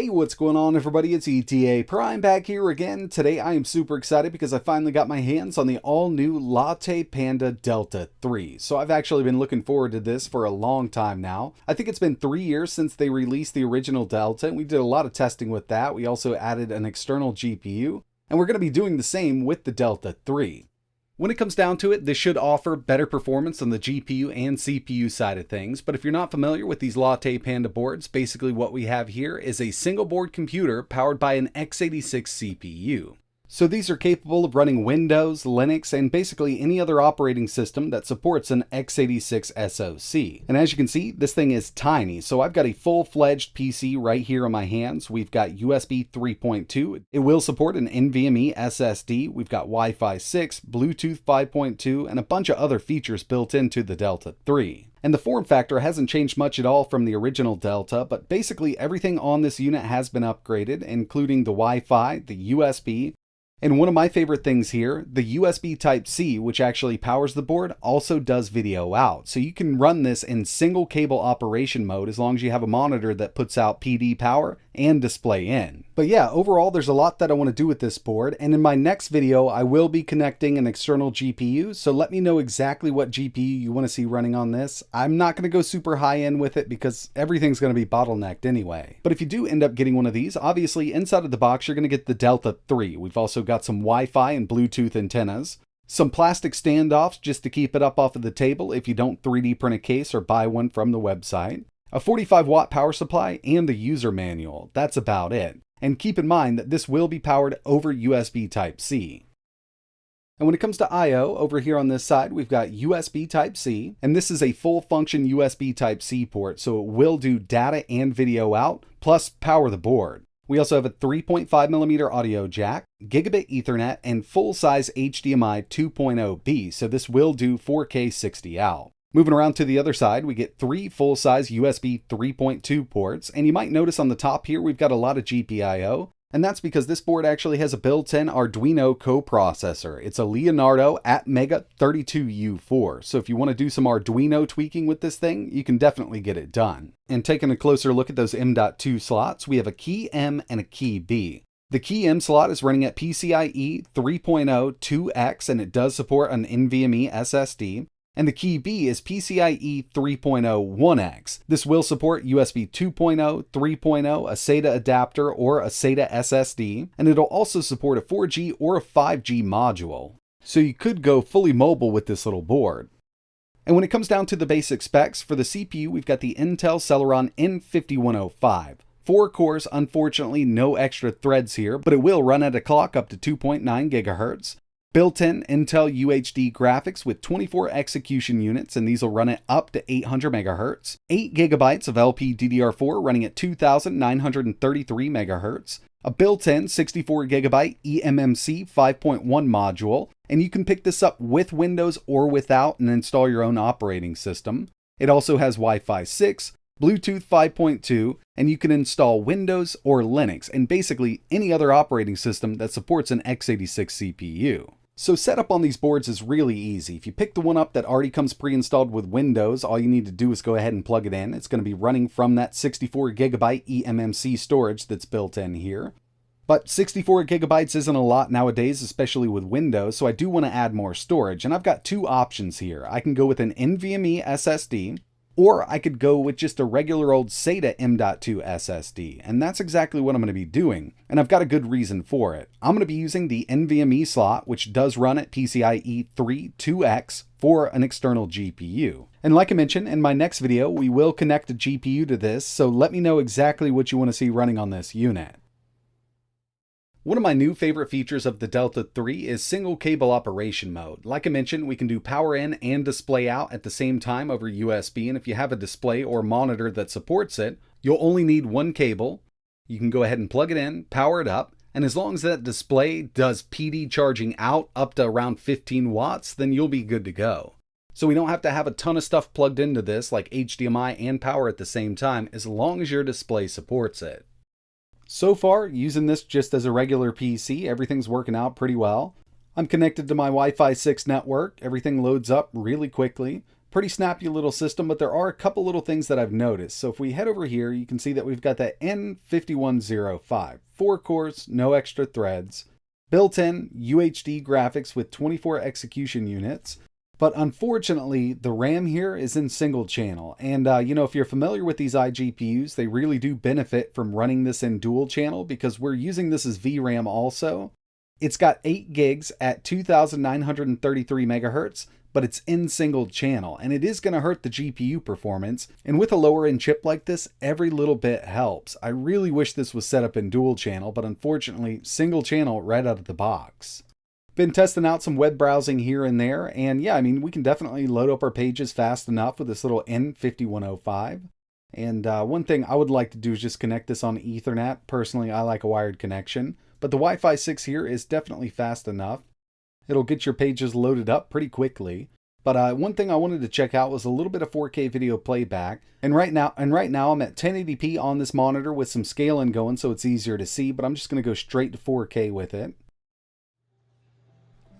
Hey, what's going on everybody? It's ETA Prime back here again. Today I am super excited because I finally got my hands on the all-new LattePanda Delta 3. So I've actually been looking forward to this for a long time now. I think it's been 3 years since they released the original Delta, and we did a lot of testing with that. We also added an external GPU, and we're going to be doing the same with the Delta 3. When it comes down to it, this should offer better performance on the GPU and CPU side of things, but if you're not familiar with these LattePanda boards, basically what we have here is a single board computer powered by an X86 CPU. So these are capable of running Windows, Linux, and basically any other operating system that supports an X86 SoC. And as you can see, this thing is tiny. So I've got a full-fledged PC right here in my hands. We've got USB 3.2. It will support an NVMe SSD. We've got Wi-Fi 6, Bluetooth 5.2, and a bunch of other features built into the Delta 3. And the form factor hasn't changed much at all from the original Delta, but basically everything on this unit has been upgraded, including the Wi-Fi, the USB, and one of my favorite things here, the USB Type-C, which actually powers the board, also does video out. So you can run this in single cable operation mode as long as you have a monitor that puts out PD power and display in. But yeah, overall there's a lot that I want to do with this board, and in my next video I will be connecting an external GPU, so let me know exactly what GPU you want to see running on this. I'm not going to go super high end with it because everything's going to be bottlenecked anyway. But if you do end up getting one of these, obviously inside of the box you're going to get the Delta 3. We've also got some Wi-Fi and Bluetooth antennas, some plastic standoffs just to keep it up off of the table if you don't 3D print a case or buy one from the website, a 45-watt power supply, and the user manual. That's about it. And keep in mind that this will be powered over USB Type-C. And when it comes to I/O, over here on this side, we've got USB Type-C, and this is a full-function USB Type-C port, so it will do data and video out, plus power the board. We also have a 3.5mm audio jack, gigabit Ethernet, and full-size HDMI 2.0B, so this will do 4K 60 out. Moving around to the other side, we get 3 full-size USB 3.2 ports, and you might notice on the top here we've got a lot of GPIO, and that's because this board actually has a built-in Arduino coprocessor. It's a Leonardo Atmega 32U4, so if you want to do some Arduino tweaking with this thing, you can definitely get it done. And taking a closer look at those M.2 slots, we have a key M and a key B. The key M slot is running at PCIe 3.0 2X, and it does support an NVMe SSD. And the key B is PCIe 3.0 1X. This will support USB 2.0, 3.0, a SATA adapter, or a SATA SSD, and it'll also support a 4G or a 5G module. So you could go fully mobile with this little board. And when it comes down to the basic specs, for the CPU, we've got the Intel Celeron N5105. 4 cores, unfortunately no extra threads here, but it will run at a clock up to 2.9 GHz. Built-in Intel UHD graphics with 24 execution units, and these will run it up to 800 MHz. 8 GB of LPDDR4 running at 2,933 MHz. A built-in 64 GB eMMC 5.1 module, and you can pick this up with Windows or without and install your own operating system. It also has Wi-Fi 6, Bluetooth 5.2, and you can install Windows or Linux, and basically any other operating system that supports an x86 CPU. So setup on these boards is really easy. If you pick the one up that already comes pre-installed with Windows, all you need to do is go ahead and plug it in. It's going to be running from that 64 GB eMMC storage that's built in here. But 64 GB isn't a lot nowadays, especially with Windows, so I do want to add more storage, and I've got 2 options here. I can go with an NVMe SSD, or I could go with just a regular old SATA M.2 SSD, and that's exactly what I'm going to be doing, and I've got a good reason for it. I'm going to be using the NVMe slot, which does run at PCIe 3 2X for an external GPU. And like I mentioned, in my next video, we will connect a GPU to this, so let me know exactly what you want to see running on this unit. One of my new favorite features of the Delta 3 is single cable operation mode. Like I mentioned, we can do power in and display out at the same time over USB, and if you have a display or monitor that supports it, you'll only need one cable. You can go ahead and plug it in, power it up, and as long as that display does PD charging out up to around 15 watts, then you'll be good to go. So we don't have to have a ton of stuff plugged into this like HDMI and power at the same time, as long as your display supports it. So far, using this just as a regular PC, everything's working out pretty well. I'm connected to my Wi-Fi 6 network, everything loads up really quickly. Pretty snappy little system, but there are a couple little things that I've noticed. So if we head over here, you can see that we've got that N5105, 4 cores, no extra threads, built-in UHD graphics with 24 execution units. But unfortunately, the RAM here is in single channel. And if you're familiar with these iGPUs, they really do benefit from running this in dual channel because we're using this as VRAM also. It's got 8 gigs at 2,933 megahertz, but it's in single channel, and it is going to hurt the GPU performance. And with a lower end chip like this, every little bit helps. I really wish this was set up in dual channel, but unfortunately, single channel right out of the box. Been testing out some web browsing here and there, and yeah, I mean, we can definitely load up our pages fast enough with this little N5105. And one thing I would like to do is just connect this on Ethernet. Personally, I like a wired connection, but the Wi-Fi 6 here is definitely fast enough. It'll get your pages loaded up pretty quickly. But one thing I wanted to check out was a little bit of 4K video playback. And right now I'm at 1080p on this monitor with some scaling going so it's easier to see, but I'm just going to go straight to 4K with it.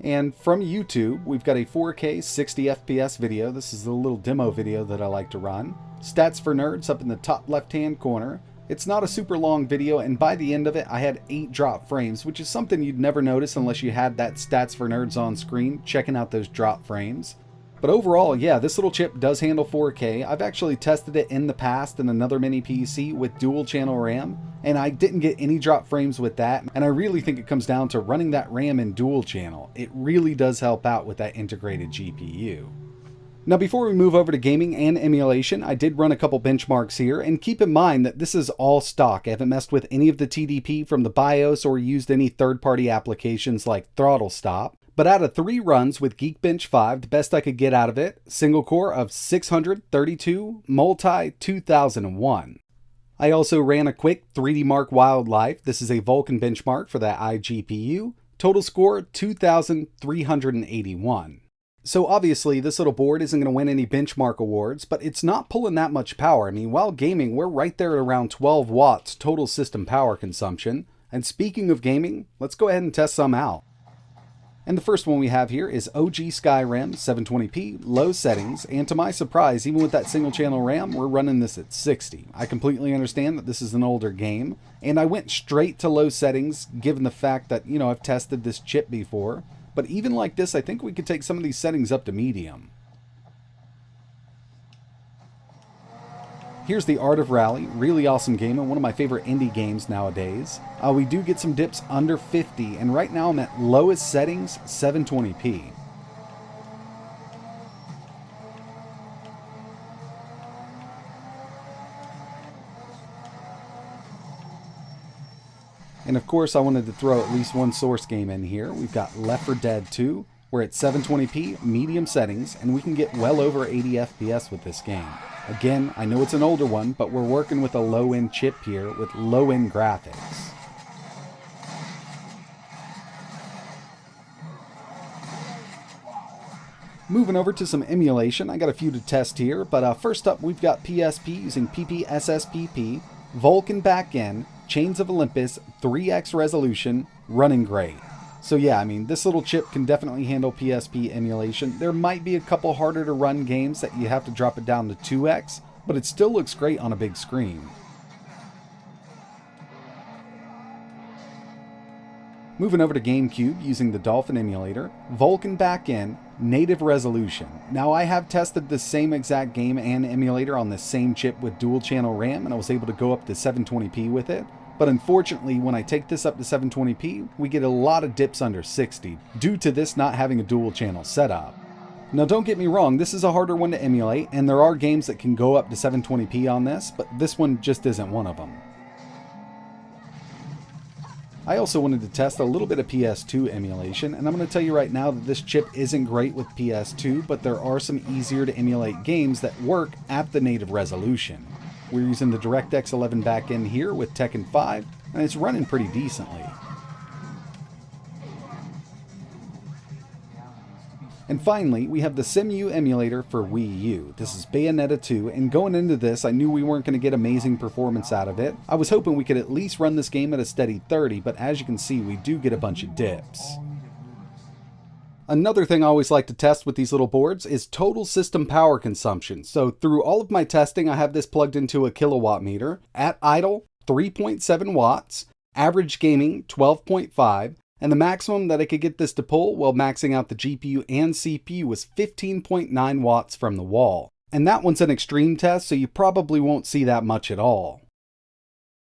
And from YouTube, we've got a 4K 60 FPS video. This is the little demo video that I like to run. Stats for Nerds up in the top left-hand corner. It's not a super long video, and by the end of it, I had 8 drop frames, which is something you'd never notice unless you had that Stats for Nerds on screen, checking out those drop frames. But overall, yeah, this little chip does handle 4K. I've actually tested it in the past in another mini PC with dual channel RAM, and I didn't get any drop frames with that. And I really think it comes down to running that RAM in dual channel. It really does help out with that integrated GPU. Now before we move over to gaming and emulation, I did run a couple benchmarks here, and keep in mind that this is all stock. I haven't messed with any of the TDP from the BIOS or used any third-party applications like Throttle Stop. But out of 3 runs with Geekbench 5, the best I could get out of it, single core of 632, multi 2001. I also ran a quick 3D Mark Wildlife. This is a Vulkan benchmark for that iGPU. Total score 2,381. So obviously this little board isn't going to win any benchmark awards, but it's not pulling that much power. I mean, while gaming, we're right there at around 12 watts total system power consumption. And speaking of gaming, let's go ahead and test some out. And the first one we have here is OG Skyrim, 720p, low settings, and to my surprise, even with that single channel RAM, we're running this at 60. I completely understand that this is an older game, and I went straight to low settings given the fact that, I've tested this chip before. But even like this, I think we could take some of these settings up to medium. Here's the Art of Rally, really awesome game and one of my favorite indie games nowadays. We do get some dips under 50, and right now I'm at lowest settings, 720p. And of course I wanted to throw at least one source game in here. We've got Left 4 Dead 2. We're at 720p, medium settings, and we can get well over 80 FPS with this game. Again, I know it's an older one, but we're working with a low-end chip here with low-end graphics. Moving over to some emulation, I got a few to test here, but first up we've got PSP using PPSSPP, Vulkan backend, Chains of Olympus, 3x resolution, running great. So yeah, I mean, this little chip can definitely handle PSP emulation. There might be a couple harder to run games that you have to drop it down to 2x, but it still looks great on a big screen. Moving over to Gamecube using the Dolphin emulator, Vulkan backend, native resolution. Now I have tested the same exact game and emulator on the same chip with dual channel RAM, and I was able to go up to 720p with it. But unfortunately, when I take this up to 720p, we get a lot of dips under 60, due to this not having a dual channel setup. Now don't get me wrong, this is a harder one to emulate, and there are games that can go up to 720p on this, but this one just isn't one of them. I also wanted to test a little bit of PS2 emulation, and I'm going to tell you right now that this chip isn't great with PS2, but there are some easier to emulate games that work at the native resolution. We're using the DirectX 11 backend here with Tekken 5, and it's running pretty decently. And finally, we have the SimU emulator for WiiU. This is Bayonetta 2, and going into this, I knew we weren't going to get amazing performance out of it. I was hoping we could at least run this game at a steady 30, but as you can see, we do get a bunch of dips. Another thing I always like to test with these little boards is total system power consumption. So through all of my testing, I have this plugged into a kilowatt meter. At idle, 3.7 watts, average gaming, 12.5, and the maximum that I could get this to pull while maxing out the GPU and CPU was 15.9 watts from the wall. And that one's an extreme test, so you probably won't see that much at all.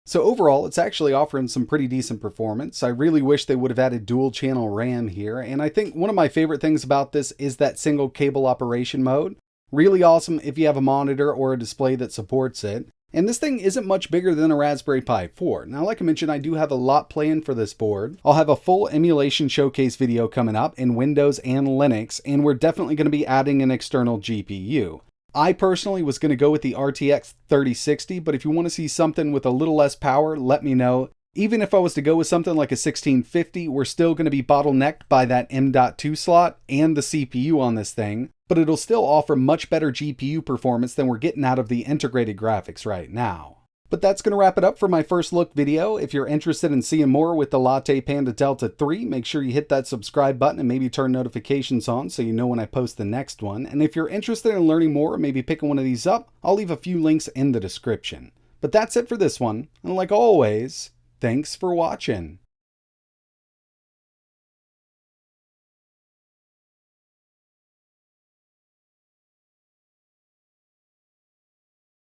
So overall, it's actually offering some pretty decent performance. I really wish they would have added dual channel RAM here, and I think one of my favorite things about this is that single cable operation mode. Really awesome if you have a monitor or a display that supports it. And this thing isn't much bigger than a Raspberry Pi 4. Now, like I mentioned, I do have a lot planned for this board. I'll have a full emulation showcase video coming up in Windows and Linux, and we're definitely going to be adding an external GPU. I personally was going to go with the RTX 3060, but if you want to see something with a little less power, let me know. Even if I was to go with something like a 1650, we're still going to be bottlenecked by that M.2 slot and the CPU on this thing, but it'll still offer much better GPU performance than we're getting out of the integrated graphics right now. But that's going to wrap it up for my first look video. If you're interested in seeing more with the LattePanda Delta 3, make sure you hit that subscribe button and maybe turn notifications on so you know when I post the next one. And if you're interested in learning more or maybe picking one of these up, I'll leave a few links in the description. But that's it for this one, and like always, thanks for watching.